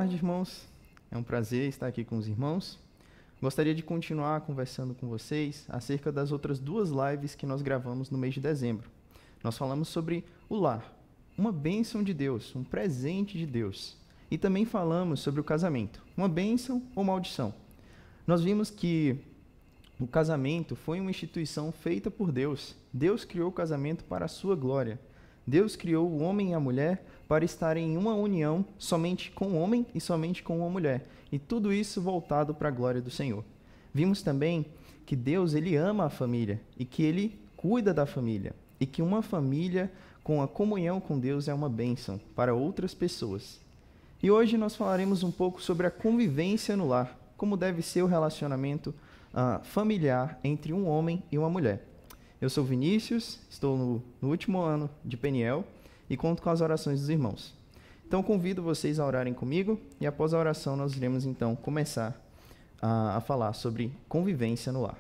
tarde, irmãos. É um prazer estar aqui com os irmãos. Gostaria de continuar conversando com vocês acerca das outras duas lives que nós gravamos no mês de dezembro. Nós falamos sobre o lar, uma bênção de Deus, um presente de Deus. E também falamos sobre o casamento, uma bênção ou maldição. Nós vimos que o casamento foi uma instituição feita por Deus. Deus criou o casamento para a sua glória. Deus criou o homem e a mulher para estarem em uma união somente com o homem e somente com uma mulher. E tudo isso voltado para a glória do Senhor. Vimos também que Deus ele ama a família e que ele cuida da família. E que uma família com a comunhão com Deus é uma bênção para outras pessoas. E hoje nós falaremos um pouco sobre a convivência no lar, como deve ser o relacionamento familiar entre um homem e uma mulher. Eu sou Vinícius, estou no último ano de Peniel e conto com as orações dos irmãos. Então convido vocês a orarem comigo e após a oração nós iremos então começar a falar sobre convivência no lar.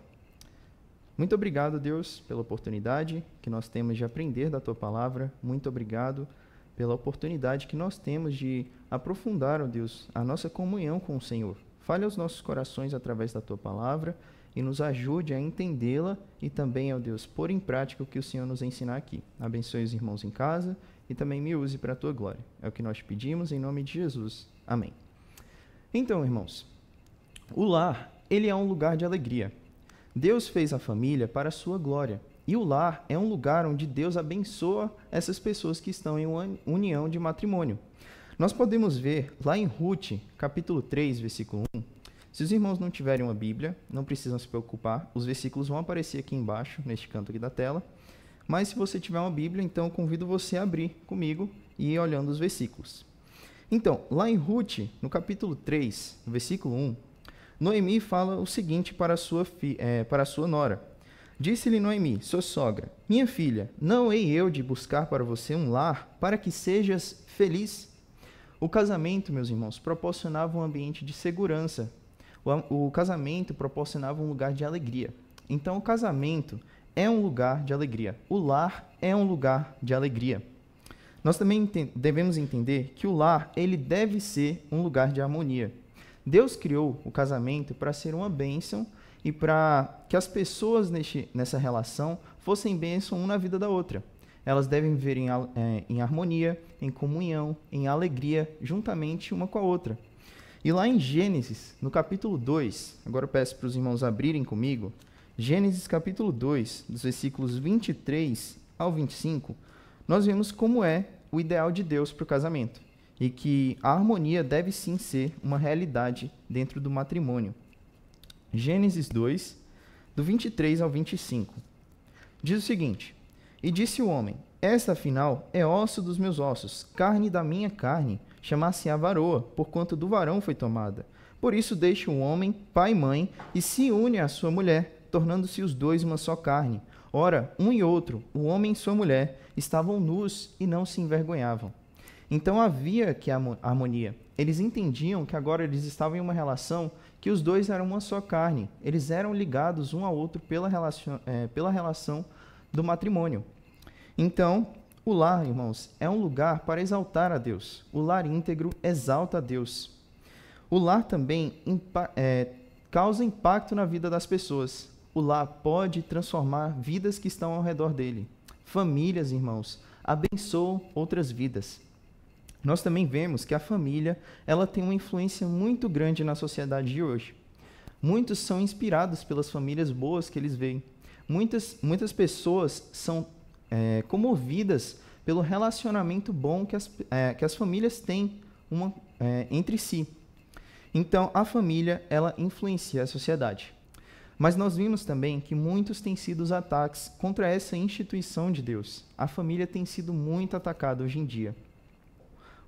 Muito obrigado, Deus, pela oportunidade que nós temos de aprender da Tua Palavra. Muito obrigado pela oportunidade que nós temos de aprofundar, ó Deus, a nossa comunhão com o Senhor. Fale aos nossos corações através da Tua Palavra e nos ajude a entendê-la e também, ó Deus, pôr em prática o que o Senhor nos ensina aqui. Abençoe os irmãos em casa e também me use para a Tua glória. É o que nós te pedimos em nome de Jesus. Amém. Então, irmãos, o lar, ele é um lugar de alegria. Deus fez a família para a sua glória. E o lar é um lugar onde Deus abençoa essas pessoas que estão em uma união de matrimônio. Nós podemos ver lá em Ruth, capítulo 3, versículo 1. Se os irmãos não tiverem uma Bíblia, não precisam se preocupar. Os versículos vão aparecer aqui embaixo, neste canto aqui da tela. Mas se você tiver uma Bíblia, então eu convido você a abrir comigo e ir olhando os versículos. Então, lá em Ruth, no capítulo 3, versículo 1, Noemi fala o seguinte para a sua nora. Disse-lhe Noemi, sua sogra, minha filha, não hei eu de buscar para você um lar para que sejas feliz? O casamento, meus irmãos, proporcionava um ambiente de segurança. O casamento proporcionava um lugar de alegria. Então, o casamento é um lugar de alegria. O lar é um lugar de alegria. Nós também devemos entender que o lar ele deve ser um lugar de harmonia. Deus criou o casamento para ser uma bênção e para que as pessoas nessa relação fossem bênção uma na vida da outra. Elas devem viver em harmonia, em comunhão, em alegria, juntamente uma com a outra. E lá em Gênesis, no capítulo 2, agora eu peço para os irmãos abrirem comigo, Gênesis capítulo 2, dos versículos 23 ao 25, nós vemos como é o ideal de Deus para o casamento. E que a harmonia deve sim ser uma realidade dentro do matrimônio. Gênesis 2, do 23 ao 25. Diz o seguinte, e disse o homem, esta afinal é osso dos meus ossos, carne da minha carne, chamar-se-á varoa, porquanto do varão foi tomada. Por isso deixa o homem, pai e mãe, e se une à sua mulher, tornando-se os dois uma só carne. Ora, um e outro, o homem e sua mulher, estavam nus e não se envergonhavam. Então havia que harmonia. Eles entendiam que agora eles estavam em uma relação que os dois eram uma só carne. Eles eram ligados um ao outro pela relação do matrimônio. Então, o lar, irmãos, é um lugar para exaltar a Deus. O lar íntegro exalta a Deus. O lar também causa impacto na vida das pessoas. O lar pode transformar vidas que estão ao redor dele. Famílias, irmãos, abençoam outras vidas. Nós também vemos que a família ela tem uma influência muito grande na sociedade de hoje. Muitos são inspirados pelas famílias boas que eles veem. Muitas pessoas são comovidas pelo relacionamento bom que as famílias têm entre si. Então, a família ela influencia a sociedade. Mas nós vimos também que muitos têm sido os ataques contra essa instituição de Deus. A família tem sido muito atacada hoje em dia.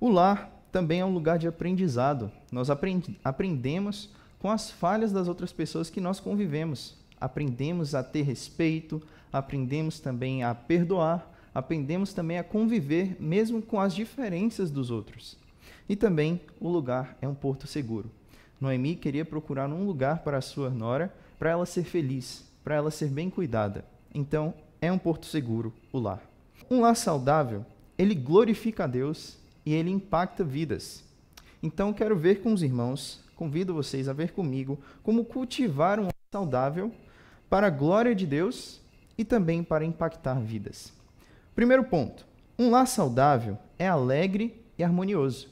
O lar também é um lugar de aprendizado. Nós aprendemos com as falhas das outras pessoas que nós convivemos. Aprendemos a ter respeito, aprendemos também a perdoar, aprendemos também a conviver mesmo com as diferenças dos outros. E também o lugar é um porto seguro. Noemi queria procurar um lugar para a sua nora, para ela ser feliz, para ela ser bem cuidada. Então, é um porto seguro, o lar. Um lar saudável, ele glorifica a Deus e ele impacta vidas. Então, quero ver com os irmãos, convido vocês a ver comigo como cultivar um lar saudável para a glória de Deus e também para impactar vidas. Primeiro ponto, um lar saudável é alegre e harmonioso.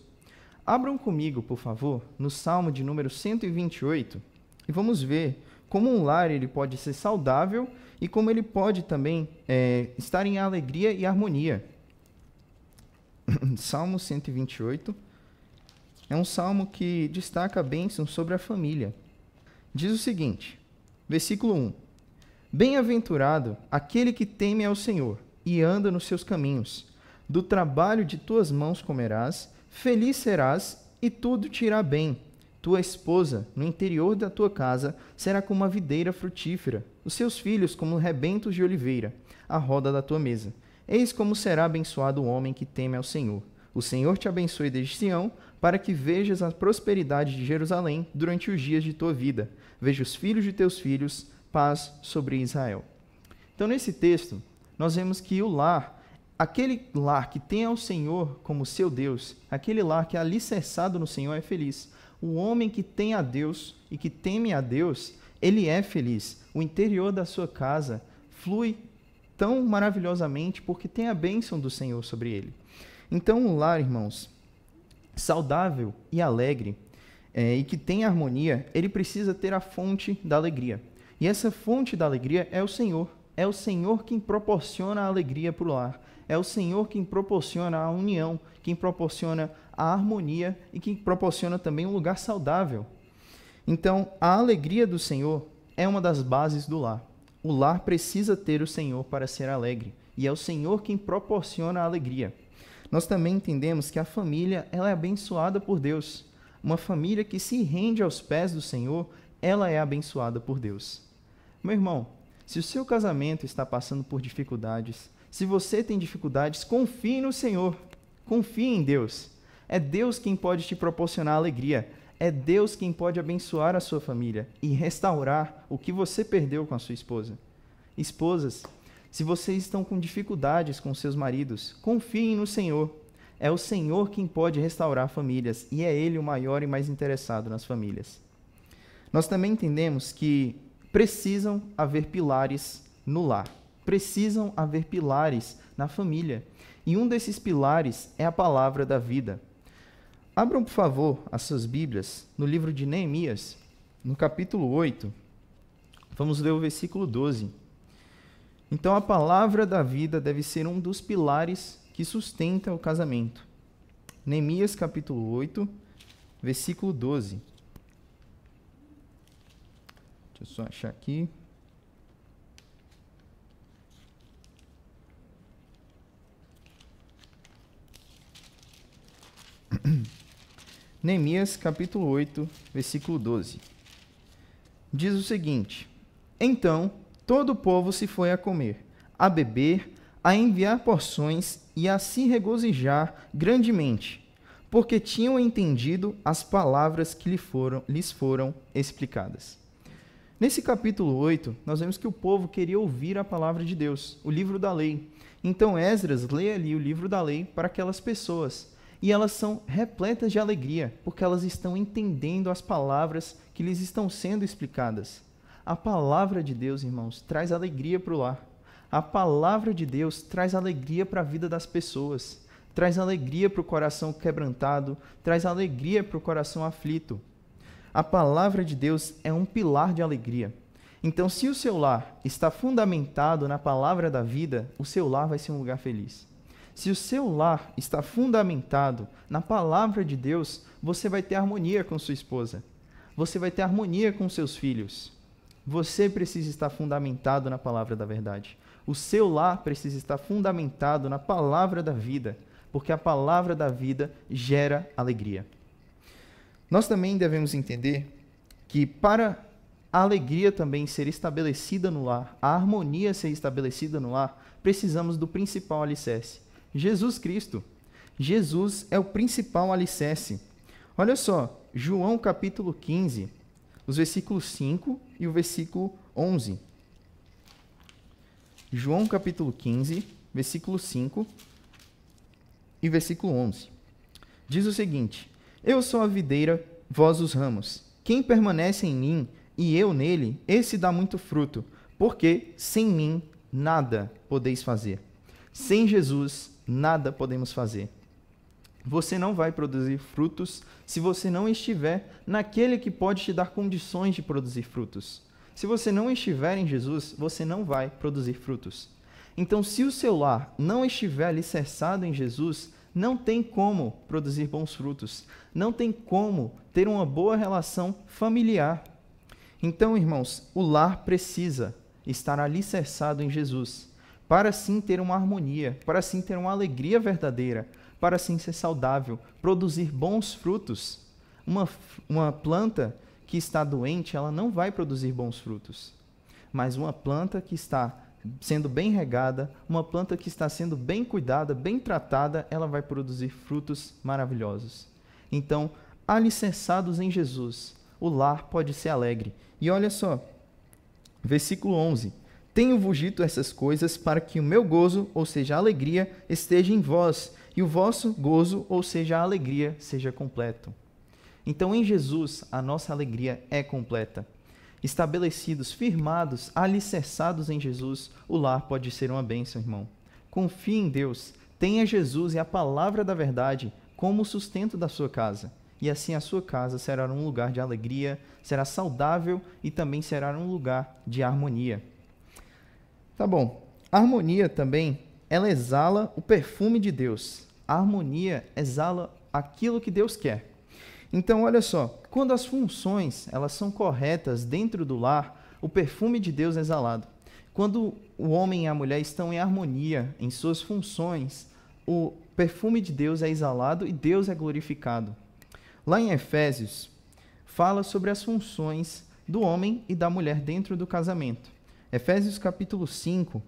Abram comigo, por favor, no Salmo de número 128 e vamos ver como um lar ele pode ser saudável e como ele pode também estar em alegria e harmonia. Salmo 128 é um salmo que destaca a bênção sobre a família. Diz o seguinte, versículo 1. Bem-aventurado aquele que teme ao Senhor e anda nos seus caminhos. Do trabalho de tuas mãos comerás, feliz serás e tudo te irá bem. Tua esposa, no interior da tua casa, será como uma videira frutífera, os seus filhos como rebentos de oliveira, à roda da tua mesa. Eis como será abençoado o homem que teme ao Senhor. O Senhor te abençoe desde Sião, para que vejas a prosperidade de Jerusalém durante os dias de tua vida. Veja os filhos de teus filhos, paz sobre Israel. Então, nesse texto, nós vemos que o lar, aquele lar que tem ao Senhor como seu Deus, aquele lar que é alicerçado no Senhor é feliz. O homem que tem a Deus e que teme a Deus, ele é feliz. O interior da sua casa flui tão maravilhosamente porque tem a bênção do Senhor sobre ele. Então, um lar, irmãos, saudável e alegre e que tem harmonia, ele precisa ter a fonte da alegria. E essa fonte da alegria é o Senhor. É o Senhor quem proporciona a alegria para o lar. É o Senhor quem proporciona a união, quem proporciona a harmonia e quem proporciona também um lugar saudável. Então, a alegria do Senhor é uma das bases do lar. O lar precisa ter o Senhor para ser alegre. E é o Senhor quem proporciona a alegria. Nós também entendemos que a família ela é abençoada por Deus. Uma família que se rende aos pés do Senhor, ela é abençoada por Deus. Meu irmão, se o seu casamento está passando por dificuldades, se você tem dificuldades, confie no Senhor. Confie em Deus. É Deus quem pode te proporcionar alegria. É Deus quem pode abençoar a sua família e restaurar o que você perdeu com a sua esposa. Esposas, se vocês estão com dificuldades com seus maridos, confiem no Senhor. É o Senhor quem pode restaurar famílias e é Ele o maior e mais interessado nas famílias. Nós também entendemos que precisam haver pilares no lar. Precisam haver pilares na família. E um desses pilares é a palavra da vida. Abram, por favor, as suas Bíblias no livro de Neemias, no capítulo 8. Vamos ler o versículo 12. Então, a palavra da vida deve ser um dos pilares que sustenta o casamento. Neemias, capítulo 8, versículo 12. Deixa eu só achar aqui. Neemias, capítulo 8, versículo 12. Diz o seguinte: Então todo o povo se foi a comer, a beber, a enviar porções e a se regozijar grandemente, porque tinham entendido as palavras que lhes foram explicadas. Nesse capítulo 8, nós vemos que o povo queria ouvir a palavra de Deus, o livro da lei. Então Esdras lê ali o livro da lei para aquelas pessoas. E elas são repletas de alegria, porque elas estão entendendo as palavras que lhes estão sendo explicadas. A palavra de Deus, irmãos, traz alegria para o lar. A palavra de Deus traz alegria para a vida das pessoas. Traz alegria para o coração quebrantado, traz alegria para o coração aflito. A palavra de Deus é um pilar de alegria. Então, se o seu lar está fundamentado na palavra da vida, o seu lar vai ser um lugar feliz. Se o seu lar está fundamentado na palavra de Deus, você vai ter harmonia com sua esposa. Você vai ter harmonia com seus filhos. Você precisa estar fundamentado na palavra da verdade. O seu lar precisa estar fundamentado na palavra da vida, porque a palavra da vida gera alegria. Nós também devemos entender que para a alegria também ser estabelecida no lar, a harmonia ser estabelecida no lar, precisamos do principal alicerce. Jesus Cristo. Jesus é o principal alicerce. Olha só, João capítulo 15, os versículos 5 e o versículo 11. João capítulo 15, versículo 5 e versículo 11. Diz o seguinte: Eu sou a videira, vós os ramos. Quem permanece em mim e eu nele, esse dá muito fruto, porque sem mim nada podeis fazer. Sem Jesus, nada podemos fazer. Você não vai produzir frutos se você não estiver naquele que pode te dar condições de produzir frutos. Se você não estiver em Jesus, você não vai produzir frutos. Então, se o seu lar não estiver alicerçado em Jesus, não tem como produzir bons frutos. Não tem como ter uma boa relação familiar. Então, irmãos, o lar precisa estar alicerçado em Jesus, para assim ter uma harmonia, para assim ter uma alegria verdadeira, para assim ser saudável, produzir bons frutos. Uma planta que está doente, ela não vai produzir bons frutos. Mas uma planta que está sendo bem regada, uma planta que está sendo bem cuidada, bem tratada, ela vai produzir frutos maravilhosos. Então, alicerçados em Jesus, o lar pode ser alegre. E olha só, versículo 11. Tenho-vos dito essas coisas para que o meu gozo, ou seja, a alegria, esteja em vós, e o vosso gozo, ou seja, a alegria, seja completo. Então, em Jesus, a nossa alegria é completa. Estabelecidos, firmados, alicerçados em Jesus, o lar pode ser uma bênção, irmão. Confie em Deus, tenha Jesus e a palavra da verdade como o sustento da sua casa. E assim a sua casa será um lugar de alegria, será saudável e também será um lugar de harmonia. Tá bom. A harmonia também, ela exala o perfume de Deus. A harmonia exala aquilo que Deus quer. Então, olha só, quando as funções elas são corretas dentro do lar, o perfume de Deus é exalado. Quando o homem e a mulher estão em harmonia em suas funções, o perfume de Deus é exalado e Deus é glorificado. Lá em Efésios, fala sobre as funções do homem e da mulher dentro do casamento. Efésios capítulo 5,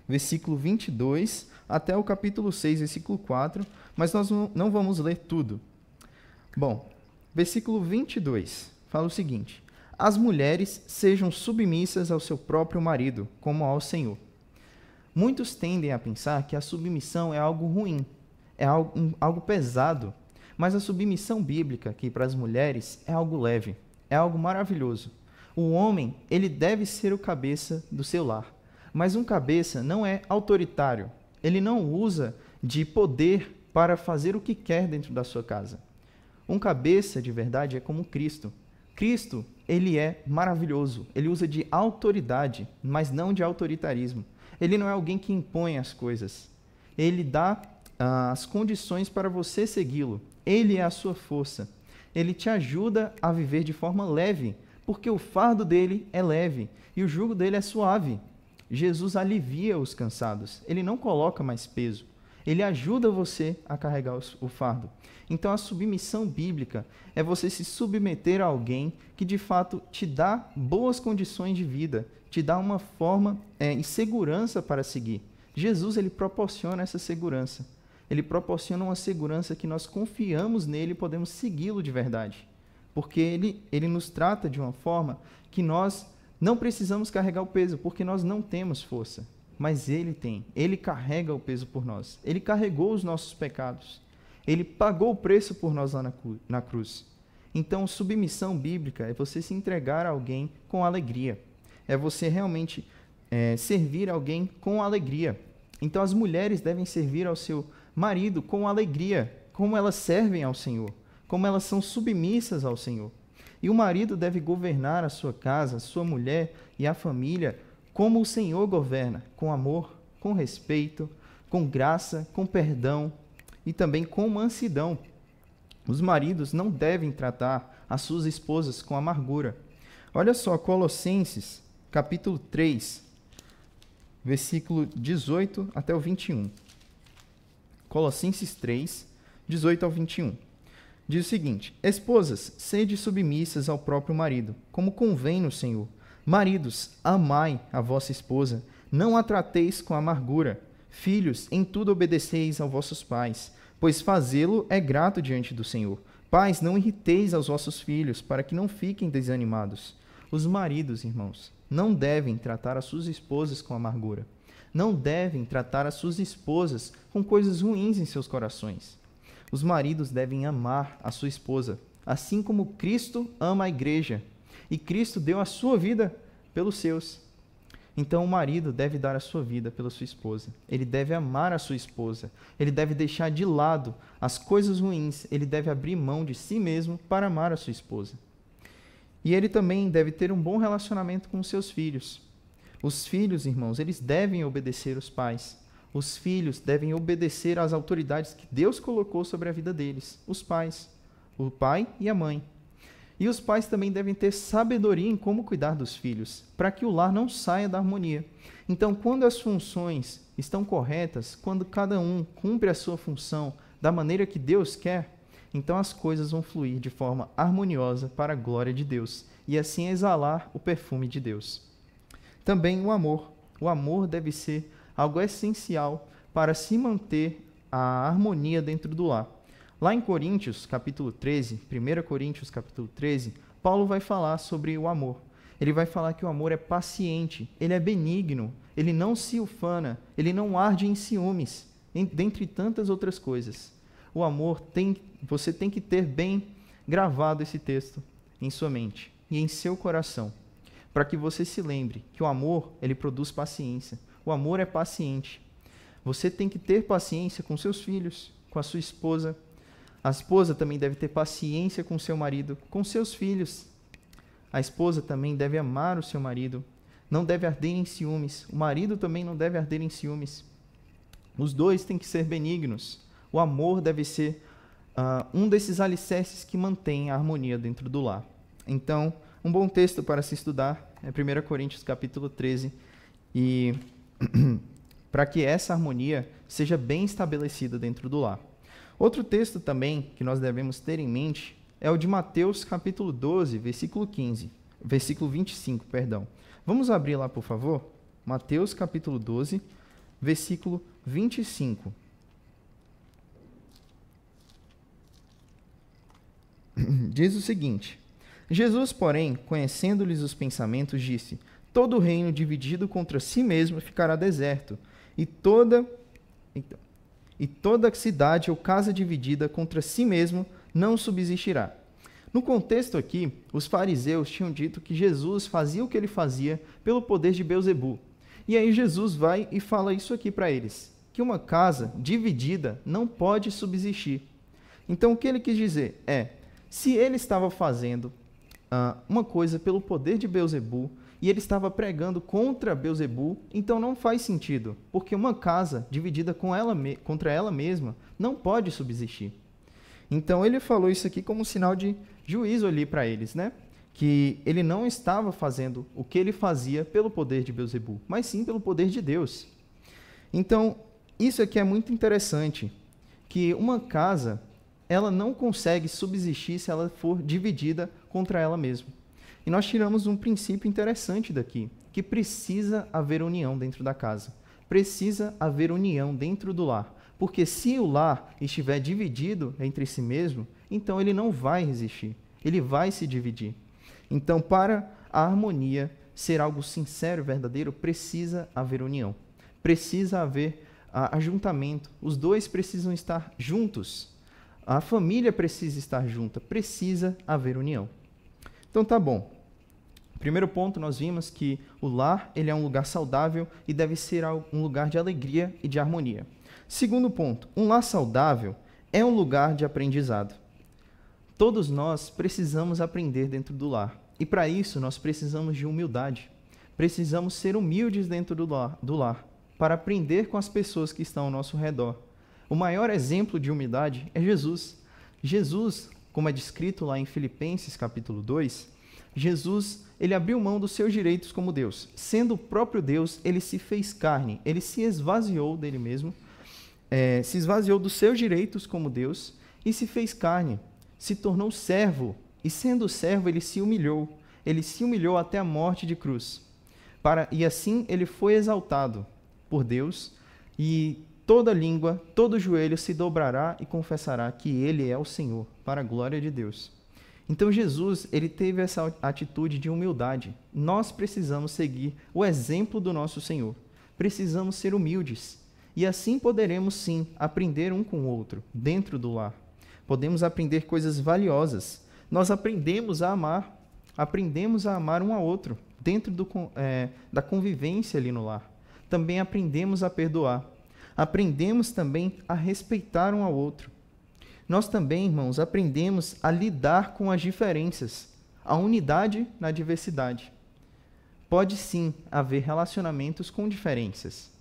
versículo 22, até o capítulo 6, versículo 4, mas nós não vamos ler tudo. Bom, versículo 22 fala o seguinte: as mulheres sejam submissas ao seu próprio marido, como ao Senhor. Muitos tendem a pensar que a submissão é algo ruim, é algo pesado, mas a submissão bíblica, que para as mulheres é algo leve, é algo maravilhoso. O homem, ele deve ser o cabeça do seu lar, mas um cabeça não é autoritário, ele não usa de poder para fazer o que quer dentro da sua casa. Um cabeça de verdade é como Cristo. Cristo, ele é maravilhoso. Ele usa de autoridade, mas não de autoritarismo. Ele não é alguém que impõe as coisas. Ele dá as condições para você segui-lo. Ele é a sua força. Ele te ajuda a viver de forma leve, porque o fardo dele é leve e o jugo dele é suave. Jesus alivia os cansados. Ele não coloca mais peso. Ele ajuda você a carregar o fardo. Então, a submissão bíblica é você se submeter a alguém que, de fato, te dá boas condições de vida, te dá uma forma e segurança para seguir. Jesus, ele proporciona essa segurança. Ele proporciona uma segurança que nós confiamos nele e podemos segui-lo de verdade. Porque ele nos trata de uma forma que nós não precisamos carregar o peso, porque nós não temos força. Mas ele tem. Ele carrega o peso por nós. Ele carregou os nossos pecados. Ele pagou o preço por nós lá na cruz. Então, submissão bíblica é você se entregar a alguém com alegria. É você realmente servir alguém com alegria. Então, as mulheres devem servir ao seu marido com alegria, como elas servem ao Senhor, como elas são submissas ao Senhor. E o marido deve governar a sua casa, a sua mulher e a família como o Senhor governa, com amor, com respeito, com graça, com perdão e também com mansidão. Os maridos não devem tratar as suas esposas com amargura. Olha só, Colossenses, capítulo 3, versículo 18 até o 21. Colossenses 3, 18 ao 21. Diz o seguinte: esposas, sede submissas ao próprio marido, como convém no Senhor. Maridos, amai a vossa esposa, não a trateis com amargura. Filhos, em tudo obedeceis aos vossos pais, pois fazê-lo é grato diante do Senhor. Pais, não irriteis aos vossos filhos, para que não fiquem desanimados. Os maridos, irmãos, não devem tratar as suas esposas com amargura. Não devem tratar as suas esposas com coisas ruins em seus corações. Os maridos devem amar a sua esposa, assim como Cristo ama a igreja. E Cristo deu a sua vida pelos seus. Então o marido deve dar a sua vida pela sua esposa. Ele deve amar a sua esposa. Ele deve deixar de lado as coisas ruins. Ele deve abrir mão de si mesmo para amar a sua esposa. E ele também deve ter um bom relacionamento com os seus filhos. Os filhos, irmãos, eles devem obedecer os pais. Os filhos devem obedecer às autoridades que Deus colocou sobre a vida deles. Os pais, o pai e a mãe. E os pais também devem ter sabedoria em como cuidar dos filhos, para que o lar não saia da harmonia. Então, quando as funções estão corretas, quando cada um cumpre a sua função da maneira que Deus quer, então as coisas vão fluir de forma harmoniosa para a glória de Deus, e assim exalar o perfume de Deus. Também o amor. O amor deve ser algo essencial para se manter a harmonia dentro do lar. Lá em Coríntios, capítulo 13, 1 Coríntios, capítulo 13, Paulo vai falar sobre o amor. Ele vai falar que o amor é paciente, ele é benigno, ele não se ufana, ele não arde em ciúmes, dentre tantas outras coisas. O amor você tem que ter bem gravado esse texto em sua mente e em seu coração, para que você se lembre que o amor, ele produz paciência. O amor é paciente. Você tem que ter paciência com seus filhos, com a sua esposa. A esposa também deve ter paciência com seu marido, com seus filhos. A esposa também deve amar o seu marido, não deve arder em ciúmes. O marido também não deve arder em ciúmes. Os dois têm que ser benignos. O amor deve ser um desses alicerces que mantém a harmonia dentro do lar. Então, um bom texto para se estudar é 1 Coríntios capítulo 13, e para que essa harmonia seja bem estabelecida dentro do lar. Outro texto também que nós devemos ter em mente é o de Mateus capítulo 12, versículo 25, perdão. Vamos abrir lá, por favor? Mateus capítulo 12, versículo 25. Diz o seguinte: Jesus, porém, conhecendo-lhes os pensamentos, disse: todo reino dividido contra si mesmo ficará deserto, e toda cidade ou casa dividida contra si mesmo não subsistirá. No contexto aqui, os fariseus tinham dito que Jesus fazia o que ele fazia pelo poder de Beelzebu. E aí Jesus vai e fala isso aqui para eles, que uma casa dividida não pode subsistir. Então o que ele quis dizer é, se ele estava fazendo uma coisa pelo poder de Beelzebu, e ele estava pregando contra Beelzebu, então não faz sentido, porque uma casa dividida contra ela mesma não pode subsistir. Então ele falou isso aqui como um sinal de juízo ali para eles, né? Que ele não estava fazendo o que ele fazia pelo poder de Beelzebu, mas sim pelo poder de Deus. Então, isso aqui é muito interessante, que uma casa, ela não consegue subsistir se ela for dividida contra ela mesma. E nós tiramos um princípio interessante daqui, que precisa haver união dentro da casa. Precisa haver união dentro do lar. Porque se o lar estiver dividido entre si mesmo, então ele não vai resistir. Ele vai se dividir. Então, para a harmonia ser algo sincero e verdadeiro, precisa haver união. Precisa haver ajuntamento. Os dois precisam estar juntos. A família precisa estar junta. Precisa haver união. Então tá bom. Primeiro ponto, nós vimos que o lar ele é um lugar saudável e deve ser um lugar de alegria e de harmonia. Segundo ponto, um lar saudável é um lugar de aprendizado. Todos nós precisamos aprender dentro do lar. E para isso nós precisamos de humildade. Precisamos ser humildes dentro do lar para aprender com as pessoas que estão ao nosso redor. O maior exemplo de humildade é Jesus. Jesus, como é descrito lá em Filipenses capítulo 2, Jesus, ele abriu mão dos seus direitos como Deus. Sendo o próprio Deus, ele se fez carne, ele se esvaziou dele mesmo, se esvaziou dos seus direitos como Deus e se fez carne, se tornou servo, e sendo servo, ele se humilhou até a morte de cruz. E assim ele foi exaltado por Deus, e toda língua, todo joelho se dobrará e confessará que ele é o Senhor, para a glória de Deus. Então Jesus, ele teve essa atitude de humildade. Nós precisamos seguir o exemplo do nosso Senhor. Precisamos ser humildes. E assim poderemos sim aprender um com o outro, dentro do lar. podemos aprender coisas valiosas. Nós aprendemos a amar um ao outro, dentro da convivência ali no lar. Também aprendemos a perdoar. Aprendemos também a respeitar um ao outro. Nós também, irmãos, aprendemos a lidar com as diferenças, a unidade na diversidade. Pode sim haver relacionamentos com diferenças.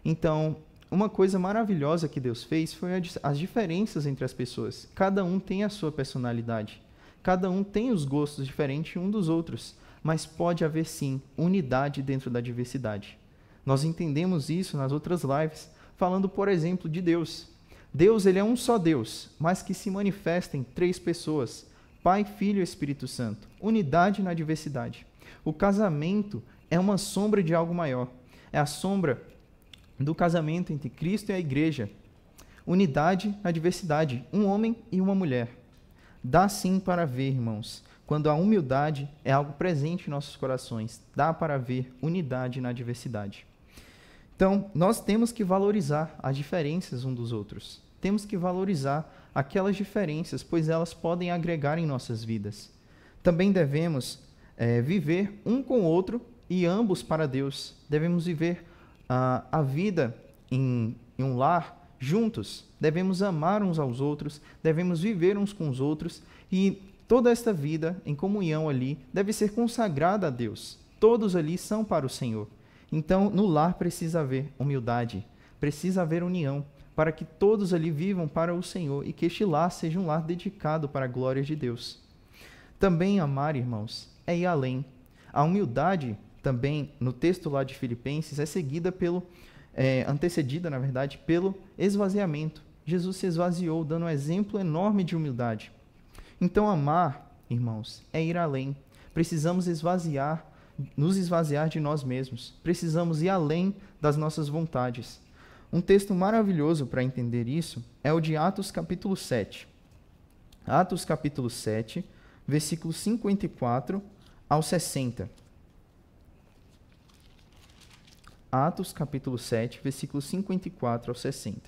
Então, uma coisa maravilhosa que Deus fez foi as diferenças entre as pessoas. Cada um tem a sua personalidade. Cada um tem os gostos diferentes um dos outros. Mas pode haver sim unidade dentro da diversidade. Nós entendemos isso nas outras lives, falando, por exemplo, de Deus. Deus, ele é um só Deus, mas que se manifesta em 3 pessoas: Pai, Filho e Espírito Santo. Unidade na diversidade. O casamento é uma sombra de algo maior. É a sombra do casamento entre Cristo e a igreja. Unidade na diversidade, um homem e uma mulher. Dá sim para ver, irmãos, quando a humildade é algo presente em nossos corações. Dá para ver unidade na diversidade. Então, nós temos que valorizar as diferenças uns dos outros. Temos que valorizar aquelas diferenças, pois elas podem agregar em nossas vidas. Também devemos viver um com o outro e ambos para Deus. Devemos viver a vida em um lar juntos. Devemos amar uns aos outros, devemos viver uns com os outros e toda esta vida em comunhão ali deve ser consagrada a Deus. Todos ali são para o Senhor. Então, no lar precisa haver humildade, precisa haver união, para que todos ali vivam para o Senhor e que este lar seja um lar dedicado para a glória de Deus. Também amar, irmãos, é ir além. A humildade, também, no texto lá de Filipenses, é antecedida, na verdade, pelo esvaziamento. Jesus se esvaziou, dando um exemplo enorme de humildade. Então, amar, irmãos, é ir além. Precisamos nos esvaziar de nós mesmos. Precisamos ir além das nossas vontades. Um texto maravilhoso para entender isso é o de Atos capítulo 7. Atos capítulo 7, versículos 54 ao 60. Atos capítulo 7, versículos 54 ao 60.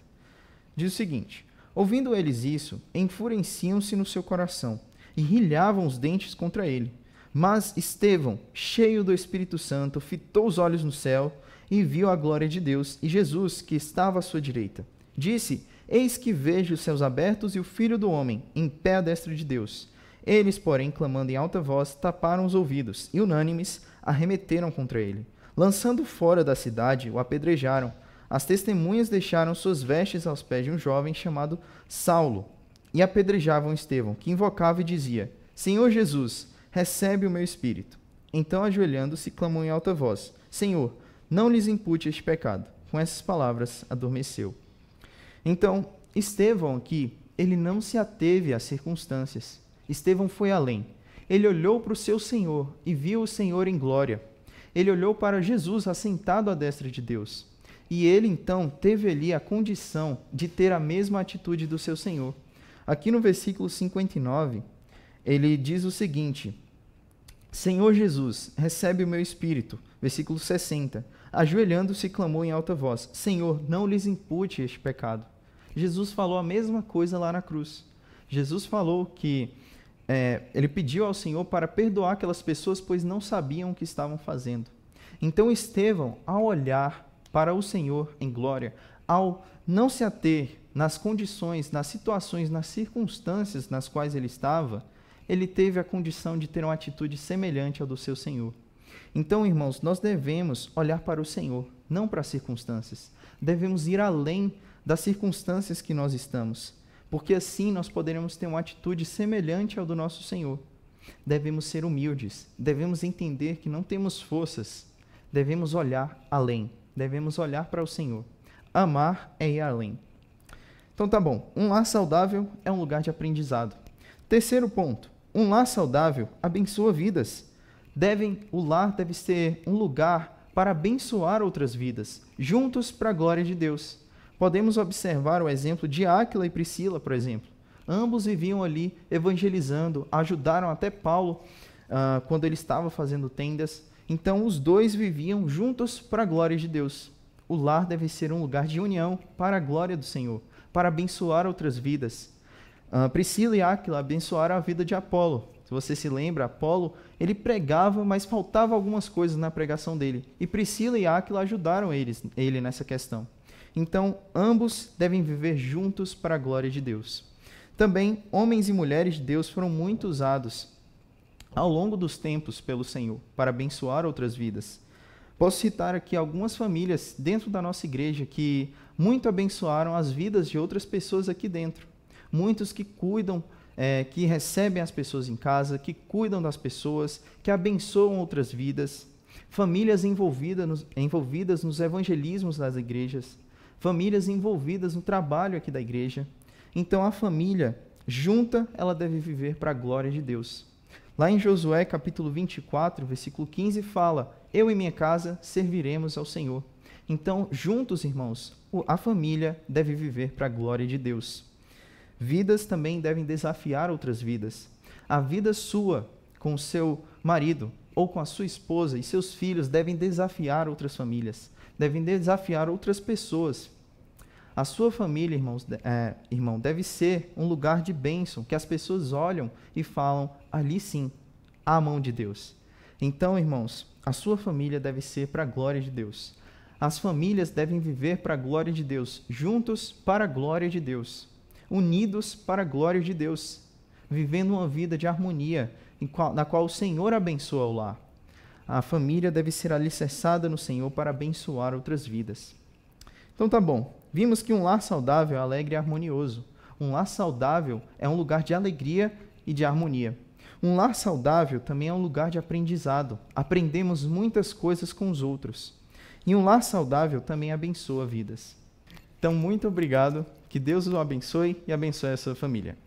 Diz o seguinte: ouvindo eles isso, enfureciam-se no seu coração e rilhavam os dentes contra ele. Mas Estevão, cheio do Espírito Santo, fitou os olhos no céu e viu a glória de Deus e Jesus, que estava à sua direita. Disse: eis que vejo os céus abertos e o Filho do Homem em pé à destra de Deus. Eles, porém, clamando em alta voz, taparam os ouvidos e, unânimes, arremeteram contra ele. Lançando fora da cidade, o apedrejaram. As testemunhas deixaram suas vestes aos pés de um jovem chamado Saulo e apedrejavam Estevão, que invocava e dizia: Senhor Jesus, recebe o meu espírito. Então, ajoelhando-se, clamou em alta voz: Senhor, não lhes impute este pecado. Com essas palavras, adormeceu. Então, Estevão aqui, ele não se ateve às circunstâncias. Estevão foi além. Ele olhou para o seu Senhor e viu o Senhor em glória. Ele olhou para Jesus assentado à destra de Deus. E ele, então, teve ali a condição de ter a mesma atitude do seu Senhor. Aqui no versículo 59, ele diz o seguinte: Senhor Jesus, recebe o meu espírito. Versículo 60. Ajoelhando-se, clamou em alta voz: Senhor, não lhes impute este pecado. Jesus falou a mesma coisa lá na cruz. Jesus falou que ele pediu ao Senhor para perdoar aquelas pessoas, pois não sabiam o que estavam fazendo. Então Estevão, ao olhar para o Senhor em glória, ao não se ater nas condições, nas situações, nas circunstâncias nas quais ele estava, ele teve a condição de ter uma atitude semelhante ao do seu Senhor. Então, irmãos, nós devemos olhar para o Senhor, não para as circunstâncias. Devemos ir além das circunstâncias que nós estamos, porque assim nós poderemos ter uma atitude semelhante ao do nosso Senhor. Devemos ser humildes, devemos entender que não temos forças, devemos olhar além, devemos olhar para o Senhor. Amar é ir além. Então tá bom, um lar saudável é um lugar de aprendizado. Terceiro ponto, um lar saudável abençoa vidas. O lar deve ser um lugar para abençoar outras vidas, juntos para a glória de Deus. Podemos observar o exemplo de Áquila e Priscila, por exemplo. Ambos viviam ali evangelizando, ajudaram até Paulo quando ele estava fazendo tendas. Então, os dois viviam juntos para a glória de Deus. O lar deve ser um lugar de união para a glória do Senhor, para abençoar outras vidas. Priscila e Áquila abençoaram a vida de Apolo. Se você se lembra, Apolo, ele pregava, mas faltava algumas coisas na pregação dele. E Priscila e Áquila ajudaram ele nessa questão. Então, ambos devem viver juntos para a glória de Deus. Também, homens e mulheres de Deus foram muito usados ao longo dos tempos pelo Senhor para abençoar outras vidas. Posso citar aqui algumas famílias dentro da nossa igreja que muito abençoaram as vidas de outras pessoas aqui dentro. Muitos que cuidam, que recebem as pessoas em casa, que cuidam das pessoas, que abençoam outras vidas. Famílias envolvidas nos evangelismos das igrejas. Famílias envolvidas no trabalho aqui da igreja. Então, a família junta, ela deve viver para a glória de Deus. Lá em Josué, capítulo 24, versículo 15, fala: eu e minha casa serviremos ao Senhor. Então, juntos, irmãos, a família deve viver para a glória de Deus. Vidas também devem desafiar outras vidas. A vida sua com o seu marido ou com a sua esposa e seus filhos devem desafiar outras famílias, devem desafiar outras pessoas. A sua família, irmão, deve ser um lugar de bênção, que as pessoas olham e falam: ali sim, há a mão de Deus. Então, irmãos, a sua família deve ser para a glória de Deus. As famílias devem viver para a glória de Deus, juntos para a glória de Deus, unidos para a glória de Deus, vivendo uma vida de harmonia, na qual o Senhor abençoa o lar. A família deve ser alicerçada no Senhor para abençoar outras vidas. Então tá bom, vimos que um lar saudável é alegre e harmonioso. Um lar saudável é um lugar de alegria e de harmonia. Um lar saudável também é um lugar de aprendizado. Aprendemos muitas coisas com os outros. E um lar saudável também abençoa vidas. Então, muito obrigado. Que Deus o abençoe e abençoe a sua família.